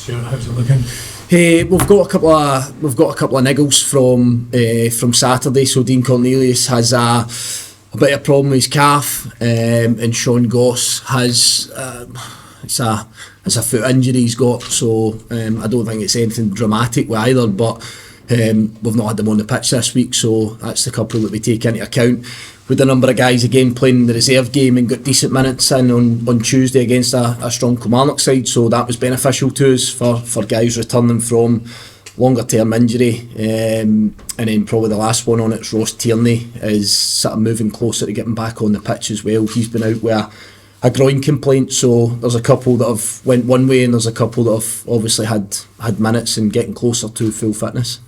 Stuart, how's it looking? We've got a couple of niggles from Saturday. So Dean Cornelius has a bit of a problem with his calf, and Sean Goss has it's a foot injury he's got. So I don't think it's anything dramatic with either, but we've not had them on the pitch this week, so that's the couple that we take into account. With a number of guys again playing the reserve game and got decent minutes in on Tuesday against a strong Kilmarnock side, so that was beneficial to us for guys returning from longer term injury. And then probably the last one on it's Ross Tierney is sort of moving closer to getting back on the pitch as well. He's been out with a groin complaint, so there's a couple that have went one way and there's a couple that have obviously had minutes and getting closer to full fitness.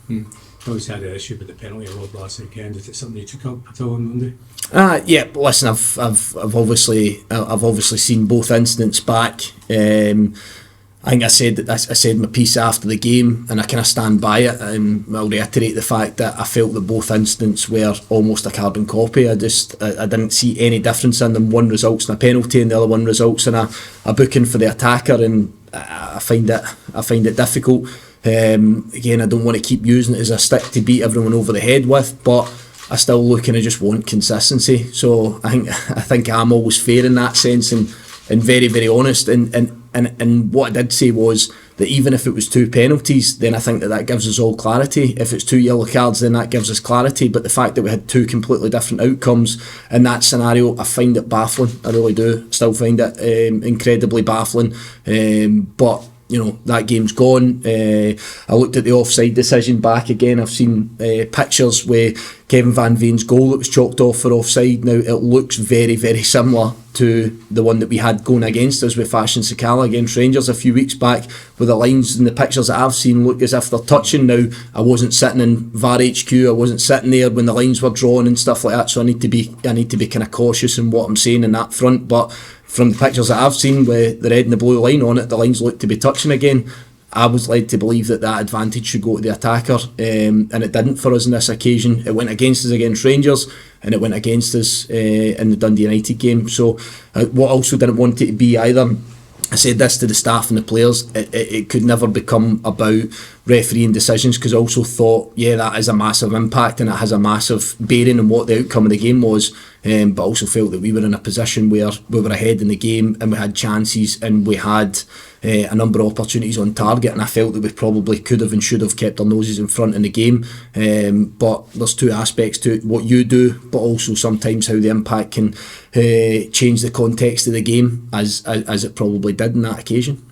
Obviously had an issue with the penalty award last weekend. Is it something you took up at all on Monday? Yeah, but listen, I've obviously seen both incidents back. I think I said my piece after the game, and I kind of stand by it, and I'll reiterate the fact that I felt that both incidents were almost a carbon copy. I didn't see any difference in them. One results in a penalty, and the other one results in a booking for the attacker, and I find it difficult. Again, I don't want to keep using it as a stick to beat everyone over the head with, but I still look and I just want consistency. So I think I'm always fair in that sense, and very, very honest. And what I did say was that even if it was 2 penalties, then I think that gives us all clarity. If it's 2 yellow cards, then that gives us clarity. But the fact that we had 2 completely different outcomes in that scenario, I find it baffling. I really do. Still find it incredibly baffling. But you know, that game's gone. I looked at the offside decision back again. I've seen pictures where Kevin Van Veen's goal that was chalked off for offside. Now it looks very, very similar to the one that we had going against us with Fashion Sakala against Rangers a few weeks back, where the lines in the pictures that I've seen look as if they're touching. Now I wasn't sitting in VAR HQ, I wasn't sitting there when the lines were drawn and stuff like that, so I need to be kind of cautious in what I'm saying in that front. But from the pictures that I've seen with the red and the blue line on it, the lines look to be touching again. I was led to believe that advantage should go to the attacker, and it didn't for us on this occasion. It went against us against Rangers, and it went against us in the Dundee United game. So what I also didn't want it to be either, I said this to the staff and the players, it could never become about refereeing decisions, because I also thought, yeah, that is a massive impact and it has a massive bearing on what the outcome of the game was, but I also felt that we were in a position where we were ahead in the game and we had chances and we had a number of opportunities on target, and I felt that we probably could have and should have kept our noses in front in the game. But there's 2 aspects to it, what you do, but also sometimes how the impact can change the context of the game, as it probably did in that occasion.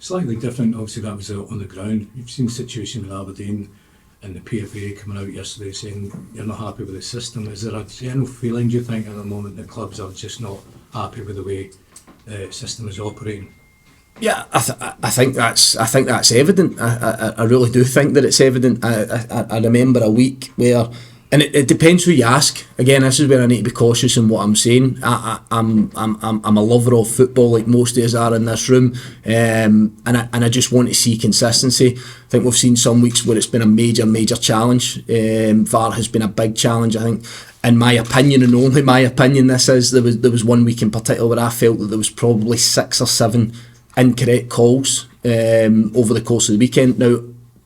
Slightly different, obviously that was on the ground. You've seen the situation with Aberdeen and the PFA coming out yesterday saying you're not happy with the system. Is there a general feeling, do you think, at the moment that clubs are just not happy with the way the system is operating? Yeah, I think that's evident. I really do think that it's evident. I remember a week where, and it depends who you ask. Again, this is where I need to be cautious in what I'm saying. I'm a lover of football, like most of us are in this room, and I just want to see consistency. I think we've seen some weeks where it's been a major challenge. VAR has been a big challenge. I think, in my opinion, and only my opinion, there was one week in particular where I felt that there was probably 6 or 7 incorrect calls over the course of the weekend. Now,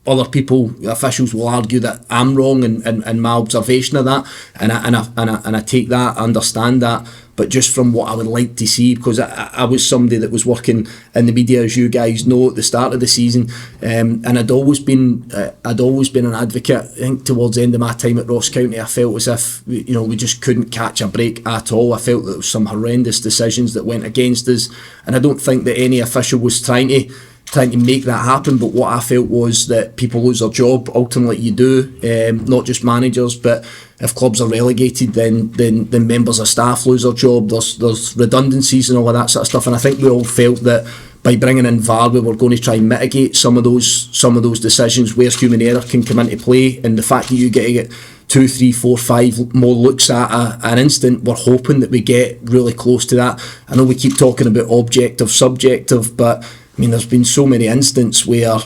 other people, officials, will argue that I'm wrong and my observation of that, and I take that, I understand that, but just from what I would like to see, because I was somebody that was working in the media, as you guys know, at the start of the season, and I'd always been an advocate. I think towards the end of my time at Ross County, I felt as if we just couldn't catch a break at all. I felt that there was some horrendous decisions that went against us, and I don't think that any official was trying to make that happen, but what I felt was that people lose their job. Ultimately you do, not just managers, but if clubs are relegated, then members of staff lose their job. There's redundancies and all of that sort of stuff, and I think we all felt that by bringing in VAR we were going to try and mitigate some of those decisions where human error can come into play, and the fact that you get 2, 3, 4, 5 more looks at an instant, we're hoping that we get really close to that. I know we keep talking about objective, subjective, but I mean, there's been so many instances where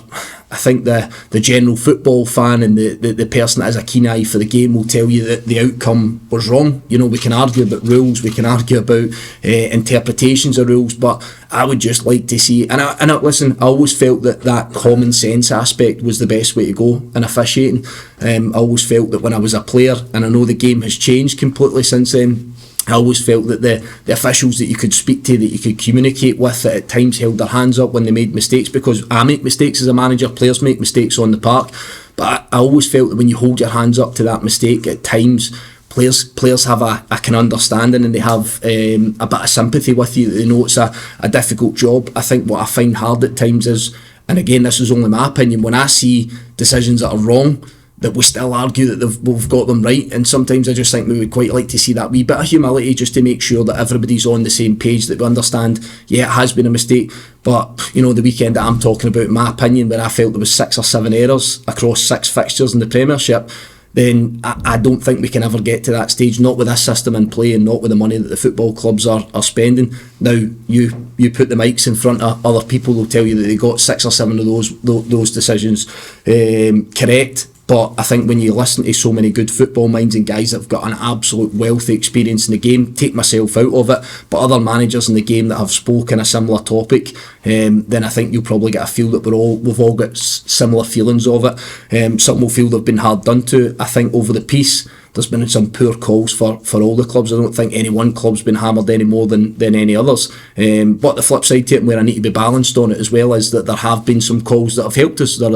I think the general football fan and the person that has a keen eye for the game will tell you that the outcome was wrong. You know, we can argue about rules, we can argue about interpretations of rules, but I would just like to see, listen, I always felt that common sense aspect was the best way to go in officiating. I always felt that when I was a player, and I know the game has changed completely since then, I always felt that the officials that you could speak to, that you could communicate with, that at times held their hands up when they made mistakes, because I make mistakes as a manager, players make mistakes on the park, but I always felt that when you hold your hands up to that mistake, at times players have a kind of understanding, and they have a bit of sympathy with you. They know it's a difficult job. I think what I find hard at times is, and again this is only my opinion, when I see decisions that are wrong, that we still argue that we've got them right, and sometimes I just think we would quite like to see that wee bit of humility, just to make sure that everybody's on the same page, that we understand, yeah, it has been a mistake, but you know, the weekend that I'm talking about, in my opinion, where I felt there was 6 or 7 errors across 6 fixtures in the Premiership, then I don't think we can ever get to that stage, not with this system in play and not with the money that the football clubs are spending. Now, you put the mics in front of other people, they'll tell you that they got 6 or 7 of those decisions correct. But I think when you listen to so many good football minds and guys that have got an absolute wealth of experience in the game, take myself out of it, but other managers in the game that have spoken a similar topic, then I think you'll probably get a feel that we've all got similar feelings of it. Some will feel they've been hard done to. I think over the piece, there's been some poor calls for all the clubs. I don't think any one club's been hammered any more than any others. But the flip side to it, where I need to be balanced on it as well, is that there have been some calls that have helped us. There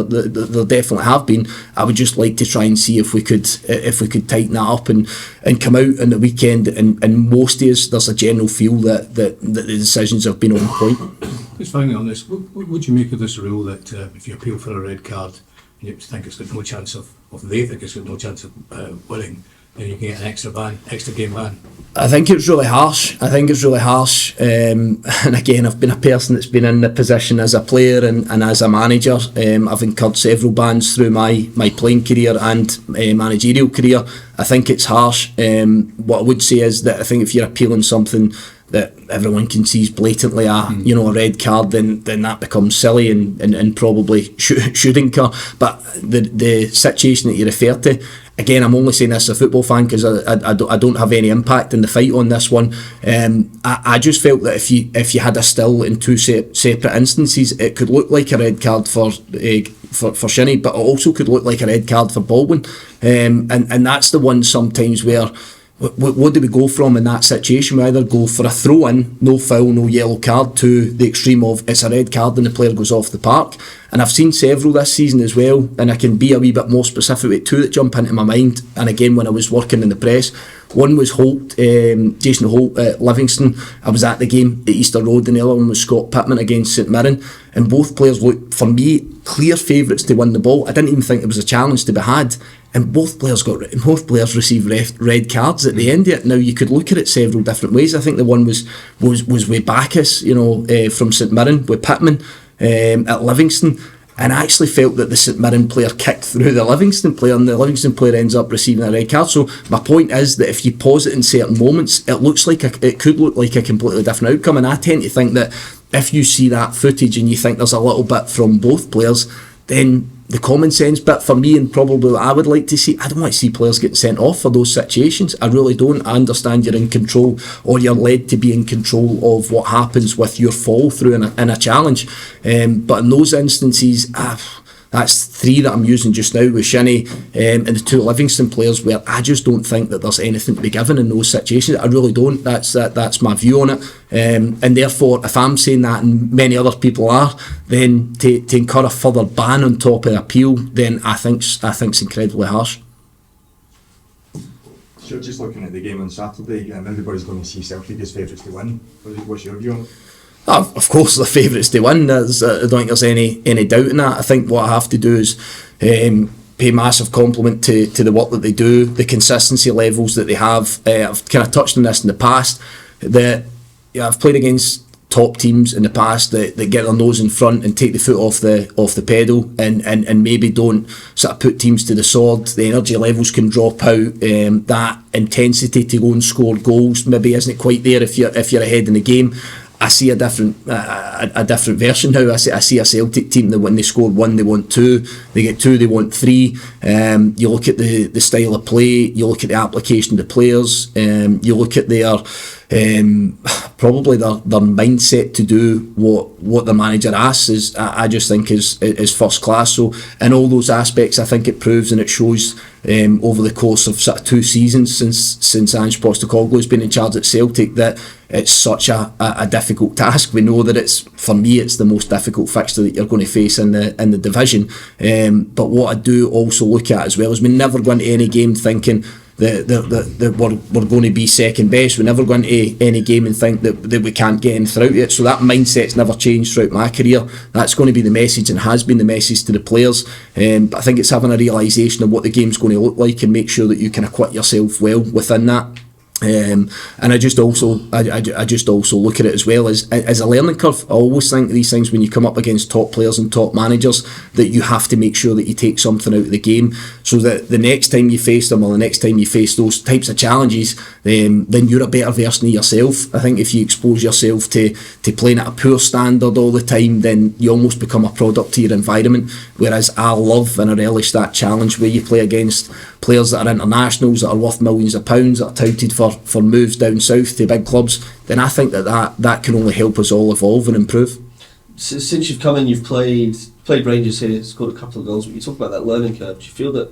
definitely have been. I would just like to try and see if we could tighten that up and come out on the weekend. And most days there's a general feel that the decisions have been on point. Just finally on this, what would you make of this rule that if you appeal for a red card, you think it's got no chance of they think it's got no chance of winning, then you can get an extra game ban? I think it's really harsh. And again, I've been a person that's been in the position as a player and as a manager. I've incurred several bans through my playing career and managerial career. I think it's harsh. What I would say is that I think if you're appealing something that everyone can see is blatantly a red card, then that becomes silly and probably should incur. But the situation that you refer to, again, I'm only saying this as a football fan because I don't have any impact in the fight on this one. I just felt that if you had a still in 2 separate instances, it could look like a red card for Shinnie, but it also could look like a red card for Baldwin. And that's the one sometimes where, what do we go from in that situation? We either go for a throw-in, no foul, no yellow card, to the extreme of it's a red card and the player goes off the park. And I've seen several this season as well, and I can be a wee bit more specific with 2 that jump into my mind. And again, when I was working in the press, one was Holt, Jason Holt at Livingston. I was at the game at Easter Road, and the other one was Scott Pittman against St Mirren. And both players looked, for me, clear favourites to win the ball. I didn't even think there was a challenge to be had. And both players received red cards at the end of it. Now, you could look at it several different ways. I think the one was with Bacchus, from St Mirren, with Pittman at Livingston. And I actually felt that the St Mirren player kicked through the Livingston player, and the Livingston player ends up receiving a red card. So my point is that if you pause it in certain moments, it could look like a completely different outcome. And I tend to think that if you see that footage and you think there's a little bit from both players, then the common sense bit for me, and probably what I would like to see, I don't want to see players getting sent off for those situations. I really don't. I understand you're in control, or you're led to be in control of what happens with your follow through in a challenge. But in those instances, that's 3 that I'm using just now with Shinnie and the 2 Livingston players, where I just don't think that there's anything to be given in those situations. I really don't. That's my view on it. And therefore, if I'm saying that and many other people are, then to incur a further ban on top of the appeal, then I think's incredibly harsh. Sure, just looking at the game on Saturday, everybody's going to see Celtic as favourites to win. What's your view on it? Of course, they're favourites to win. I don't think there's any doubt in that. I think what I have to do is pay massive compliment to the work that they do, the consistency levels that they have. I've kind of touched on this in the past, that I've played against top teams in the past that get their nose in front and take the foot off the pedal and maybe don't sort of put teams to the sword. The energy levels can drop out. That intensity to go and score goals maybe isn't quite there if you're ahead in the game. I see a different version now. I see a Celtic team that when they score one, they want two. They get two, they want three. You look at the style of play. You look at the application of the players. You look at their probably their mindset to do what the manager asks. I just think is first class. So in all those aspects, I think it proves and it shows over the course of sort of 2 seasons since Ange Postecoglou has been in charge at Celtic that it's such a difficult task. We know that it's the most difficult fixture that you're going to face in the division. But what I do also look at as well is we never go into any game thinking that we're going to be second best. We never go into any game and think that we can't get anything out of it. So that mindset's never changed throughout my career. That's going to be the message and has been the message to the players. But I think it's having a realisation of what the game's going to look like and make sure that you can acquit yourself well within that. And I just also look at it as well as a learning curve. I always think these things when you come up against top players and top managers that you have to make sure that you take something out of the game so that the next time you face them or the next time you face those types of challenges then you're a better version of yourself. I think if you expose yourself to playing at a poor standard all the time then you almost become a product to your environment, whereas I love and I relish that challenge where you play against players that are internationals that are worth millions of pounds that are touted for moves down south to big clubs. Then I think that can only help us all evolve and improve. Since you've come in, you've played Rangers here, scored a couple of goals, but you talk about that learning curve. Do you feel that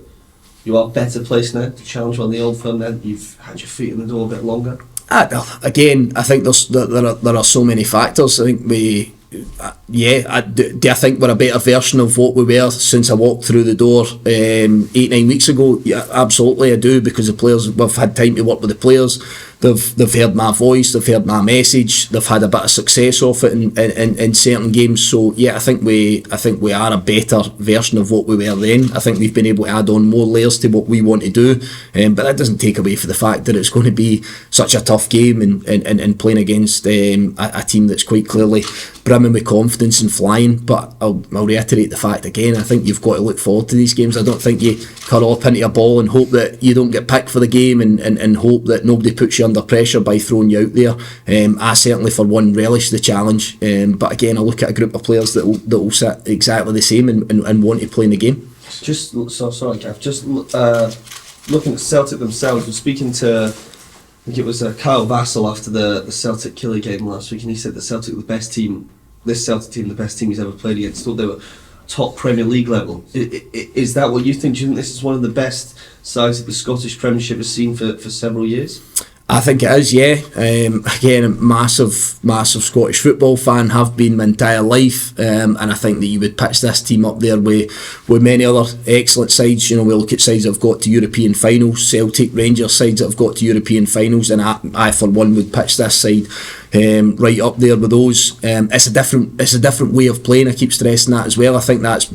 you are better placed now to challenge on the old firm now that you've had your feet in the door a bit longer? Again, I think there are so many factors. I think do I think we're a better version of what we were since I walked through the door 8-9 weeks ago? Yeah, absolutely I do, because the players, we've had time to work with the players. They've heard my voice, they've heard my message, they've had a bit of success off it in certain games. So yeah, I think we are a better version of what we were then. I think we've been able to add on more layers to what we want to do, but that doesn't take away from the fact that it's going to be such a tough game and playing against a team that's quite clearly brimming with confidence and flying. But I'll reiterate the fact again, I think you've got to look forward to these games. I don't think you curl up into a ball and hope that you don't get picked for the game and hope that nobody puts you under pressure by throwing you out there. I certainly for one relish the challenge, but again I look at a group of players that will sit exactly the same and want to play in the game. Sorry Gav, looking at Celtic themselves, we're speaking to, I think it was Kyle Vassell after the Celtic Killie game last week, and he said that Celtic were the best team, this Celtic team, the best team he's ever played against. Thought they were top Premier League level. Is that what you think? Do you think this is one of the best sides that the Scottish Premiership has seen for several years? I think it is, yeah. Again, a massive Scottish football fan, have been my entire life, and I think that you would pitch this team up there with many other excellent sides. You know, we look at sides that have got to European finals, Celtic, Rangers sides that have got to European finals, and I for one would pitch this side right up there with those. It's a different way of playing. I keep stressing that as well. I think that's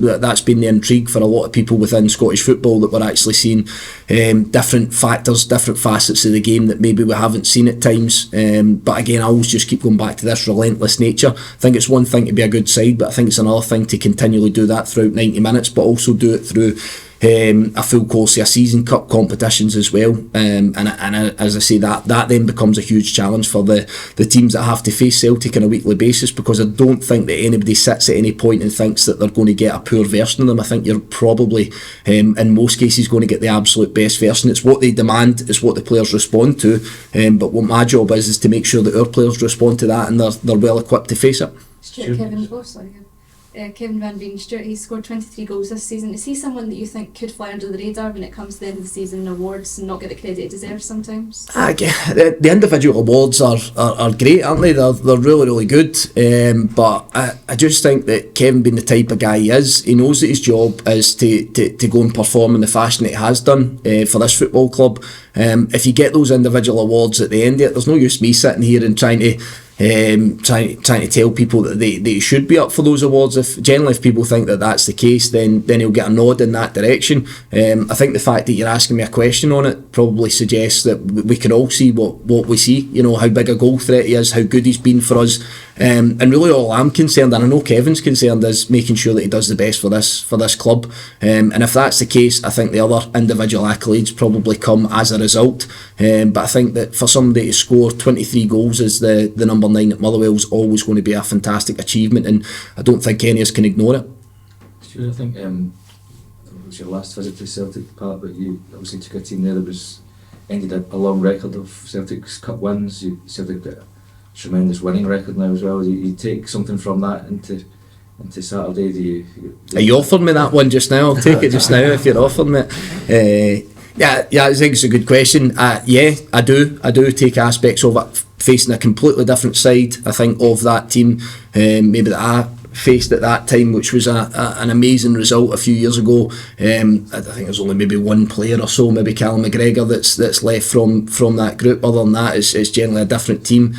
been the intrigue for a lot of people within Scottish football, that we're actually seeing different factors, different facets of the game that maybe we haven't seen at times. But again, I always just keep going back to this relentless nature. I think it's one thing to be a good side, but I think it's another thing to continually do that throughout 90 minutes, but also do it through a full course of a season, cup competitions as well, and as I say, that then becomes a huge challenge for the teams that have to face Celtic on a weekly basis, because I don't think that anybody sits at any point and thinks that they're going to get a poor version of them. I think you're probably in most cases going to get the absolute best version. It's what they demand, it's what the players respond to, but what my job is to make sure that our players respond to that and they're well equipped to face it. Kevin Van Veen, Stuart, he's scored 23 goals this season. Is he someone that you think could fly under the radar when it comes to the end of the season and awards and not get the credit he deserves sometimes? The individual awards are great, aren't they? They're really, really good. But I just think that Kevin, being the type of guy he is, he knows that his job is to go and perform in the fashion that he has done for this football club. If you get those individual awards at the end of it, there's no use me sitting here and trying to tell people that they should be up for those awards. If people think that that's the case, then he'll get a nod in that direction. I think the fact that you're asking me a question on it probably suggests that we can all see what we see. You know, how big a goal threat he is, how good he's been for us, And really all I'm concerned, and I know Kevin's concerned, is making sure that he does the best for this club. And if that's the case, I think the other individual accolades probably come as a result. But I think that for somebody to score 23 goals as the number 9 at Motherwell is always going to be a fantastic achievement, and I don't think any of us can ignore it. Sure, I think it was your last visit to Celtic Park, but you obviously took a team there that was ended a long record of Celtic's cup wins. Celtic got a tremendous winning record now as well. You take something from that into Saturday. You offered me that one just now. I'll take it just now if you're offering it. Yeah, I think it's a good question. Yeah, I do take aspects of it, facing a completely different side, I think, of that team, maybe that I faced at that time, which was an amazing result a few years ago. I think there's only maybe one player or so, maybe Callum McGregor, that's left from that group. Other than that, it's generally a different team.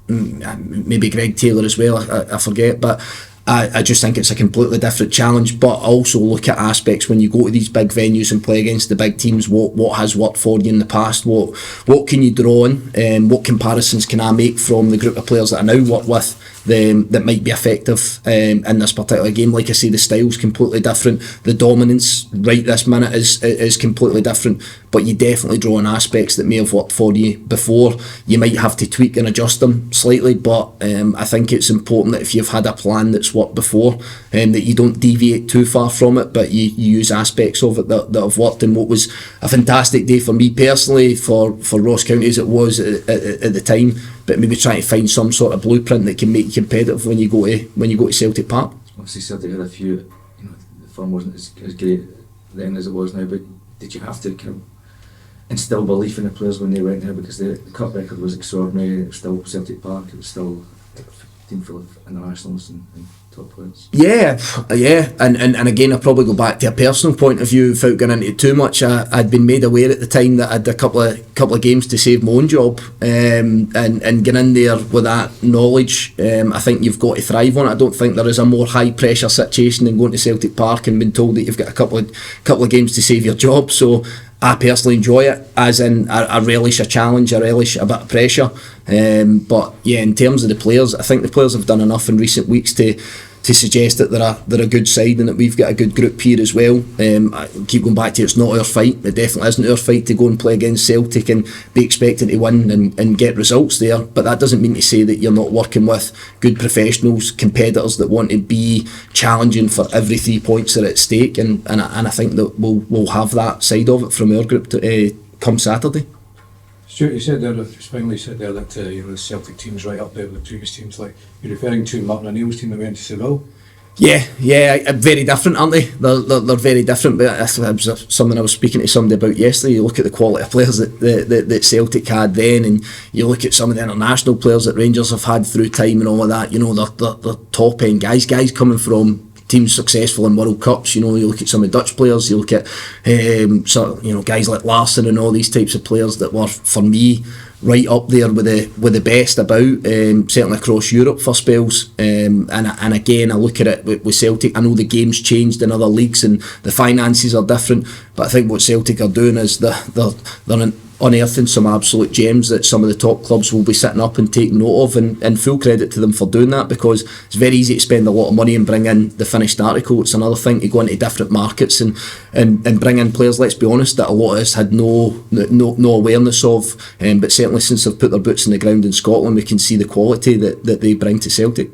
Maybe Greg Taylor as well, I forget, but I just think it's a completely different challenge. But I also look at aspects when you go to these big venues and play against the big teams, what has worked for you in the past, what can you draw on, what comparisons can I make from the group of players that I now work with that might be effective in this particular game. Like I say, the style's completely different, the dominance right this minute is completely different, but you definitely draw on aspects that may have worked for you before. You might have to tweak and adjust them slightly, but I think it's important that if you've had a plan that's worked before, that you don't deviate too far from it, but you use aspects of it that have worked. And what was a fantastic day for me personally, for Ross County as it was at the time, but maybe trying to find some sort of blueprint that can make you competitive when you go to Celtic Park. Obviously Celtic had a few, the form wasn't as great then as it was now, but did you have to kind of instill belief in the players when they went there, because the cup record was extraordinary? It was still Celtic Park, it was still a team full of internationals and top players. Yeah, and again, I'll probably go back to a personal point of view without going into it too much. I'd been made aware at the time that I had a couple of games to save my own job, and get in there with that knowledge. I think you've got to thrive on it. I don't think there is a more high pressure situation than going to Celtic Park and being told that you've got a couple of games to save your job. So I personally enjoy it, as in I relish a challenge, I relish a bit of pressure. But yeah, in terms of the players, I think the players have done enough in recent weeks to suggest that they're a good side and that we've got a good group here as well. I keep going back to it's not our fight. It definitely isn't our fight to go and play against Celtic and be expected to win and get results there. But that doesn't mean to say that you're not working with good professionals, competitors that want to be challenging for every 3 points that are at stake. And I think that we'll have that side of it from our group come Saturday. Stuart, you said there, just finally said there that the Celtic team's right up there with the previous teams. Like, you're referring to Martin O'Neill's team that went to Seville? Yeah, very different, aren't they? They're very different. But that was something I was speaking to somebody about yesterday. You look at the quality of players that Celtic had then, and you look at some of the international players that Rangers have had through time and all of that. They're top end guys coming from teams successful in World Cups. You look at some of the Dutch players, you look at guys like Larsson and all these types of players that were, for me, right up there with the best about, certainly across Europe for spells. And again, I look at it with Celtic. I know the game's changed in other leagues and the finances are different, but I think what Celtic are doing is they're unearthing some absolute gems that some of the top clubs will be sitting up and taking note of, and full credit to them for doing that, because it's very easy to spend a lot of money and bring in the finished article. It's another thing to go into different markets and bring in players, let's be honest, that a lot of us had no awareness of, but certainly since they've put their boots in the ground in Scotland, we can see the quality that they bring to Celtic.